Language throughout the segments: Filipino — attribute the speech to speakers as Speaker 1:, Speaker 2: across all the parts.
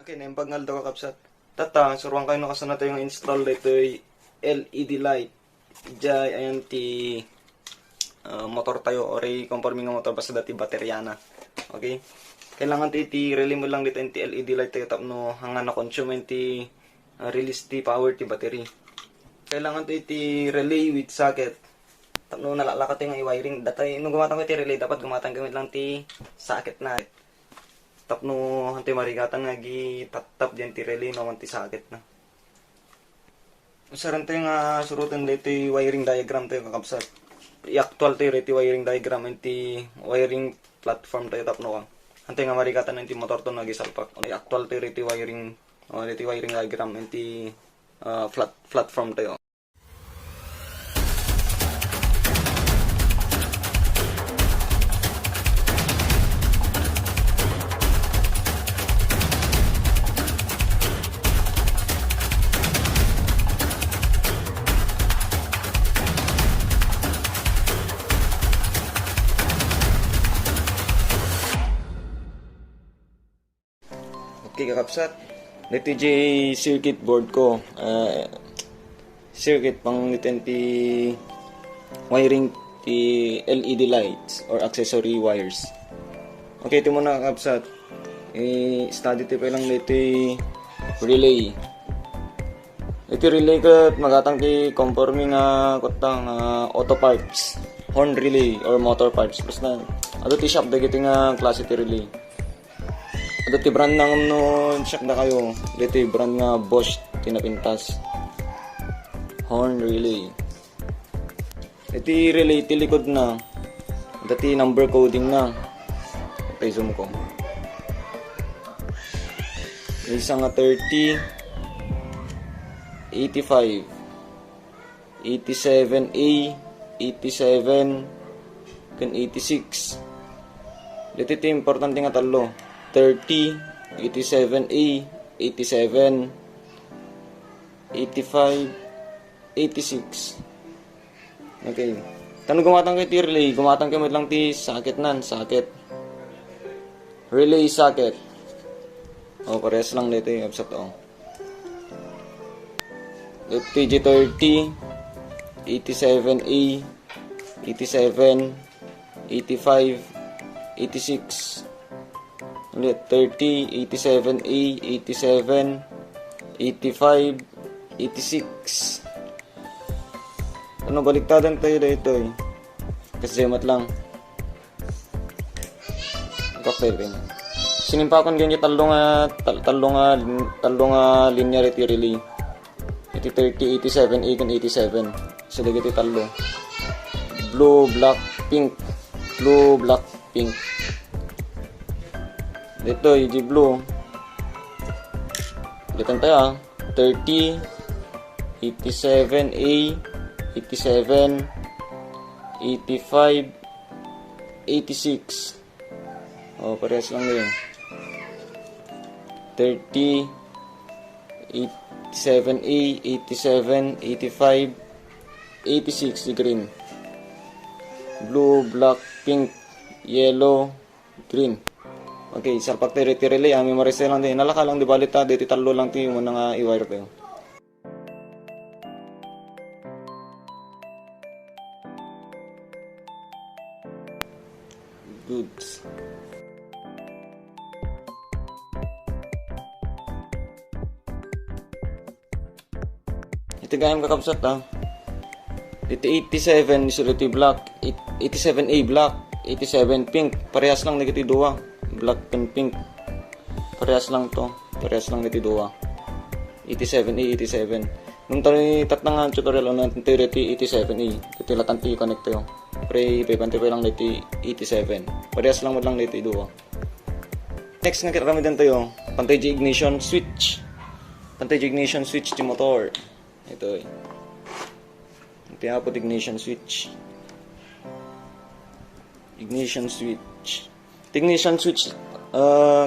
Speaker 1: Okay, naimbag nga daw kakapsat. Tata, suruan kayo nakasana tayo yung install dito yung LED light. Diyay, ayan ti motor tayo or conforming nga motor basta dati bateryana. Okay? Kailangan ti relay mo lang dito yung LED light tayo tapno hanga na consume ti release ti power ti battery. Kailangan ti relay with socket. Tapno nalalaka tayo nga i-wiring. Datay, nung gumatang ko ti relay, dapat gumatang gamit lang ti socket na. Tapno hanti marigatan nga gi tap diyan ti relay no ti socket na. Usaran tayo nga surutan dito wiring diagram tayo kakabsat. I-actual tayo ti wiring diagram and ti wiring platform tayo tapno kang. Hanti nga marigatan ng ti motor to nagisalpak. I-actual tayo ti wiring diagram and ti platform tayo. Okay, kakapsat. Dito yung circuit board ko. Circuit pang nitin ti wiring ti LED lights or accessory wires. Okay, ito muna kakapsat. Study tayo lang dito yung relay. Ito relay ko magatang ti conforming kutang auto parts, horn relay or motor parts. Basta ato ti shop dagiti nga klase ti relay. Ato ti brand nang no check na kayo. Dito yung brand nga Bosch tinapintas. Horn relay. Ito yung relay ti likod na. Ito yung number coding na. Okay, zoom ko. May isa nga 30, 85, 87A, 87, kan 86. Dito yung importante nga talo. 30, 87A, 87, 85, 86. Okay. Tanong gumatang kayo ti relay, gumatang kayo lang ti socket nan, socket. Relay socket. O, parehas lang dito yung upset o. TG30, 87A, 87, 85, 86. Ulit, 30, 87A, 87, 85, 86. Ano, baliktadan tayo dito eh. Kasi mat lang. Cocktail rin. Sinimpakan ganyan talong linearity relay. Iti 30, 87, 8, and 87. So, dagiti talo. Blue, black, pink. Blue, black, pink. Dito, yung blue. Ulitan tayo 30, 87A, 87, 85, 86. O, parehas lang yun. 30, 87A, 87, 85, 86, yung green. Blue, black, pink, yellow, green. Okay, salpak tayo reti relay. May marisay lang din. Nalaka lang di balita. Dito talo lang tayo muna nga i-wire tayo. Goods. Ito gayam kakabsat Dito 87 isolati black, 87A black, 87 pink. Parehas lang negative 2. Black and pink. Parehas lang to. Parehas lang niti 2. 87A, 87. Nung tatnang tutorial on natin 87A. Titilatan ti connect tayo. Pre, ipipantipay lang niti 87. Parehas lang mo lang niti 2. Next nga kitaramidan tayo. Pantay ignition switch. Pantay ignition switch ti motor. Ito eh. Tiapot ignition switch. Ignition switch. Ignition switch,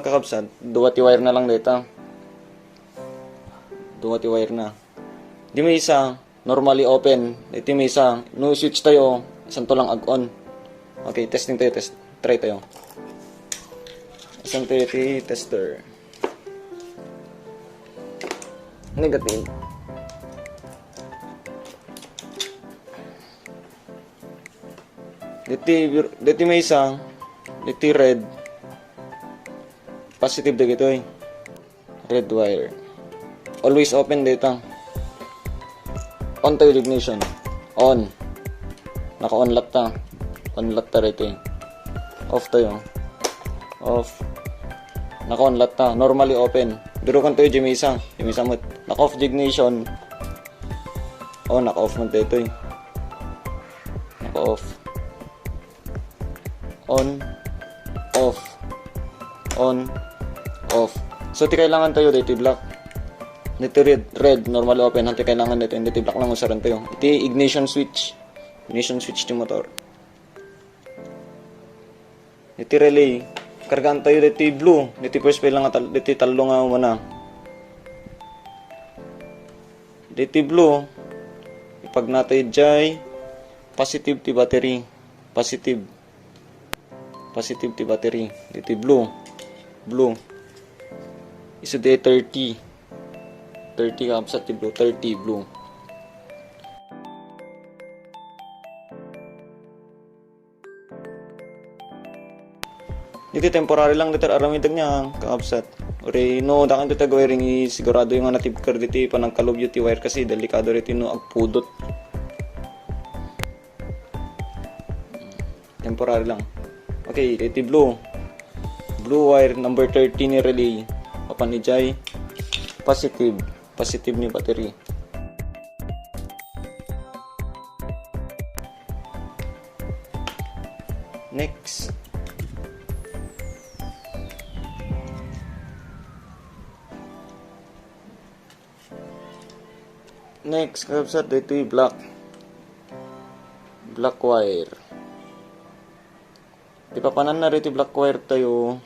Speaker 1: kakabsat, duwa ti wire na lang dito. Duwa ti wire na. Di may isa, normally open. Ito may isa, no switch tayo, isang to lang ag-on. Okay, testing tayo, try tayo. Isang tayo ti tester. Negative. Dito may isa, dito red. Positive dito eh. Red wire. Always open dito. On tayo ignition. On. Naka-on lat ta. On lat ta rito eh. Off tayo. Off. Naka-on lat ta. Normally open. Pero kung tayo Jimisa mo. Naka-off ignition. Oh, naka-off mo dito eh. Naka-off. On. Off. On. Off. So, ti kailangan tayo dito black. Dito red, normal open. Hanti kailangan dito. Dito black lang usaran tayo. Iti ignition switch. Ignition switch ti motor. Dito relay. Kargaan tayo dito blue. Dito first pay lang. Dito talo nga muna. Dito blue. Ipag natin jay. Positive ti battery. Positive. Positive ti battery. Dito blue. Blue. Iso di 30. 30 kapsat ti blue. 30 blue. Dito temporary lang dito aramidag niya kapsat. Ore no dakan dito wiring sigurado yung native car dito panang kalog ti wire kasi delikado rito no agpudot. Temporary lang. Okay, iti blue. Blue wire number 30 ni relay. Papan ni Jai. Positive. Positive ni battery. Next. Next, kapsat dito yung black. Black wire. Ipapanan na rito black wire tayo.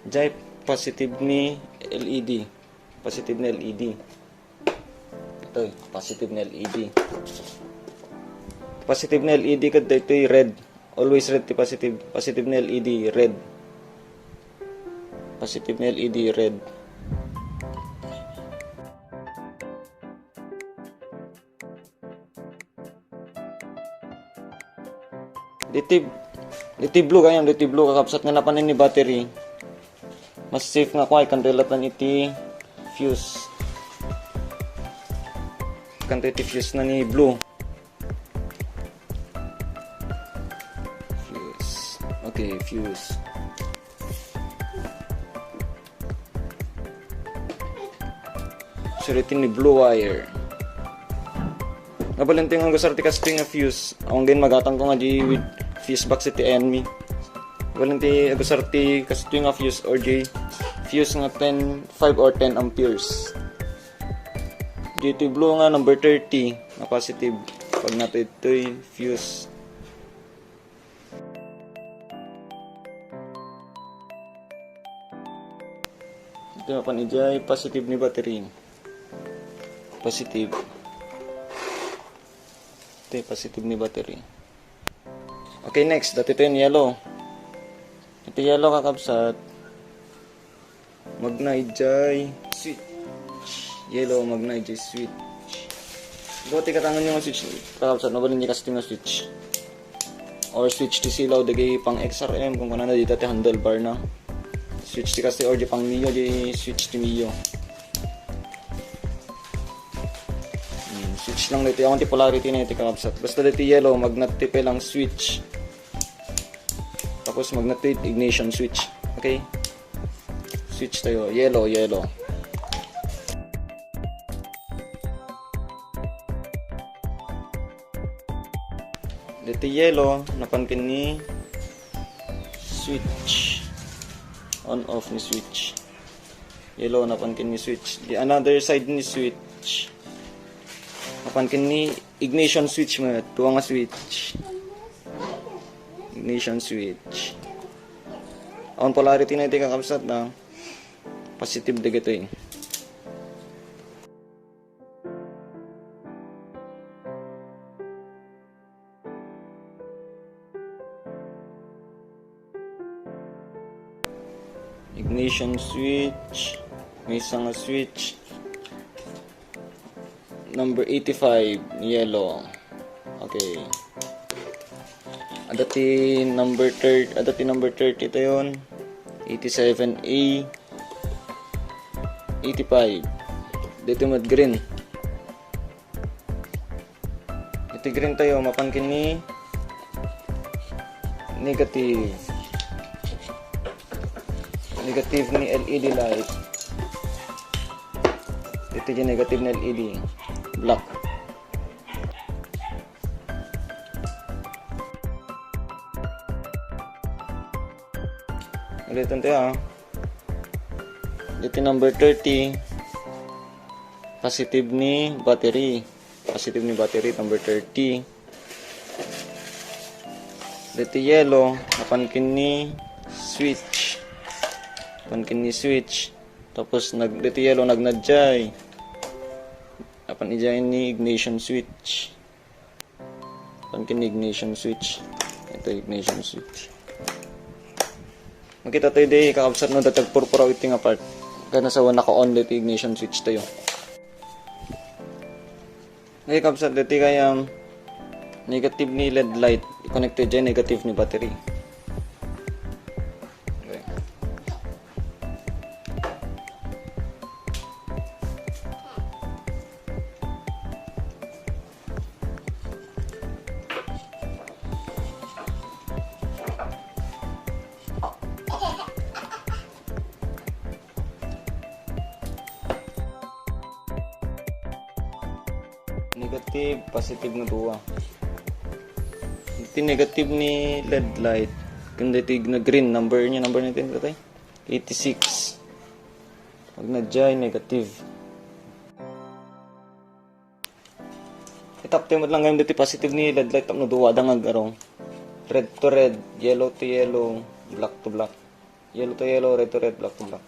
Speaker 1: Jai positive ni LED. Positive na LED. Ito positive na LED. Positive na LED kad ito yung red. Always red ti positive. Positive na LED red. Positive na LED red. Dito blue kayang dito blue kakapsat nga napanin ni battery. Mas safe nga kuhay kan relatan iti fuse. Kan iti fuse na ni blue. Fuse. Okay, fuse. Suritin ni blue wire. Nabalinting ang gusarti casting nga fuse. Ang din magatang ko nga di with fuse box iti enemy. Walanti agusarti casting nga fuse or di fuse nga 5 or 10 amperes. Dito blue nga number 30 na positive. Pag nato ito'y fuse. Ito pa ni Jai positive ni battery. Positive. Ito positive ni battery. Okay, next. Dati ito yung yellow. Ito yellow kakabsat. Magnay-jay switch. Yellow, magnay-jay switch. Buti katangan nyo nga switch. Kakabsat, nabalin niya kasi nga switch. Or switch to silaw. Dagay pang XRM. Kung kanana dito ito handlebar na. Switch to kasi or di pang Mio. Di switch to Mio. Switch lang dito. Yung polarity na ito kakabsat. Basta dito yellow, magnatipe lang switch. Tapos magnetite ignition switch. Okay? Switch tayo. Yellow, yellow. Dito yellow, napankin ni switch. On off ni switch. Yellow, napankin ni switch. The another side ni switch. Napankin ni ignition switch mo. Tuwa nga switch. Ignition switch. Ang polarity na ito kakabsat na positive na ito eh. Ignition switch. May isang switch. number 85 yellow. Okay. Adati number 30 ito yun. 87A 85. Dito mat green. Ito green tayo mapankin ni negative ni LED light. Ito yung negative na LED black. Ulitin tayo dito number 30 positive ni battery number 30. Dito yellow napankin ni switch tapos dito yellow nagnadjay napan ijay ni ignition switch napankin ni ignition switch. Ito ignition switch. Makita tayo di kakabsat no datag purpuraw iti nga part kaya nasa naka-on dito ignition switch tayo. Ngayon kakabsat dito kaya negative ni LED light connected dyan, negative ni battery. Okay. Negative, positive na duwa. Ito negative ni LED light. Kung dito na green, number nito yung katay. 86. Pag na-dyan, negative. Itap tayo lang ngayon dito positive ni LED light. Tap na duwa, dangag arong. Red to red, yellow to yellow, black to black. Yellow to yellow, red to red, black to black.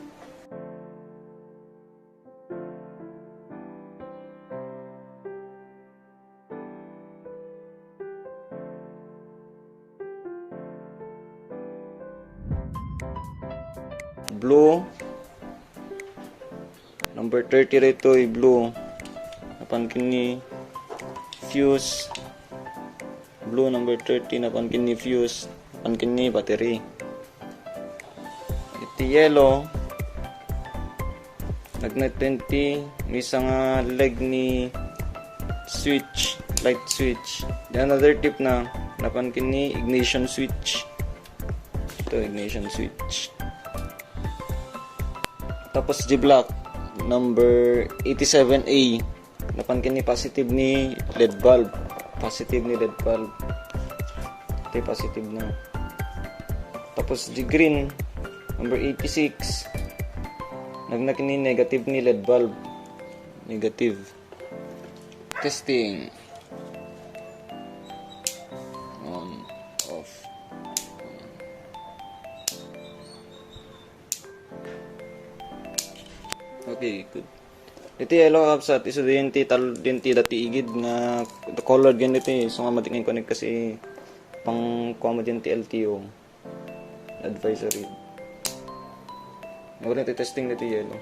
Speaker 1: Blue number 30 rito ay blue napankin ni fuse. Blue number 30 napankin ni fuse, napankin ni battery. Ito yellow nagnet 20 may isang leg ni switch, light switch. Then another tip na napankin ni ignition switch. Ito ignition switch. Tapos G black number 87A napankin ni positive ni LED bulb. Ito positive na. Tapos G green number 86 nagnakin ni negative ni LED bulb. Negative. Testing. On, off. Okay, good. Ito yellow kapsat, iso din ti dati igid nga colored gan ito so nga matingin connect kasi pang kuha mo din ti LTO advisory. Ngayon ito testing nito yellow.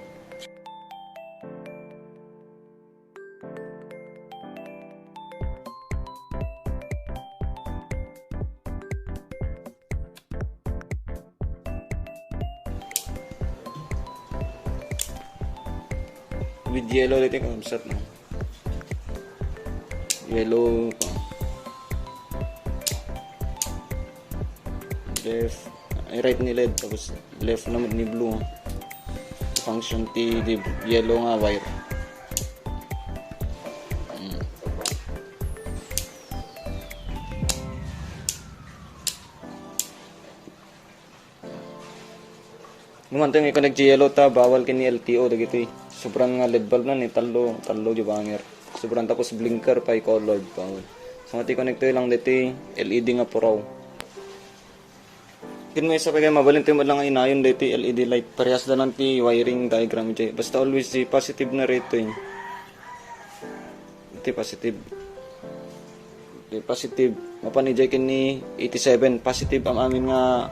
Speaker 1: With yellow dito yung kapsat no? Yellow pa left ay right ni LED tapos left naman ni blue function ti di yellow nga wire. Numanto yung i-connect yellow ta bawal kini LTO dagito eh. Sobrang nga LED bulb na ni talo di banger. Sobrang tapos blinker pa i-colored pa. So mati connector lang dito LED nga puraw. Kin may sa kay mabalinte mo lang inayon dito LED light. Parehas na lang ti wiring diagram dito. Basta always si positive na rito eh. Ito positive. Ito positive. Mapanijay kin ni 87 positive ang amin nga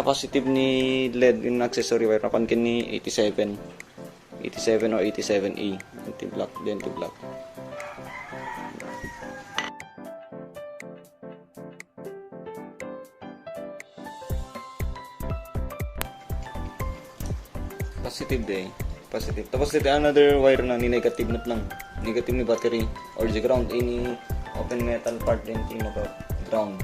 Speaker 1: positive ni LED in accessory wire napan kin ni 87 or 87A. Ito black, then to black. positive day. Positive. Tapos dito another wire na ni negative not lang. Negative ni battery or the ground. Any open metal part din maka ground.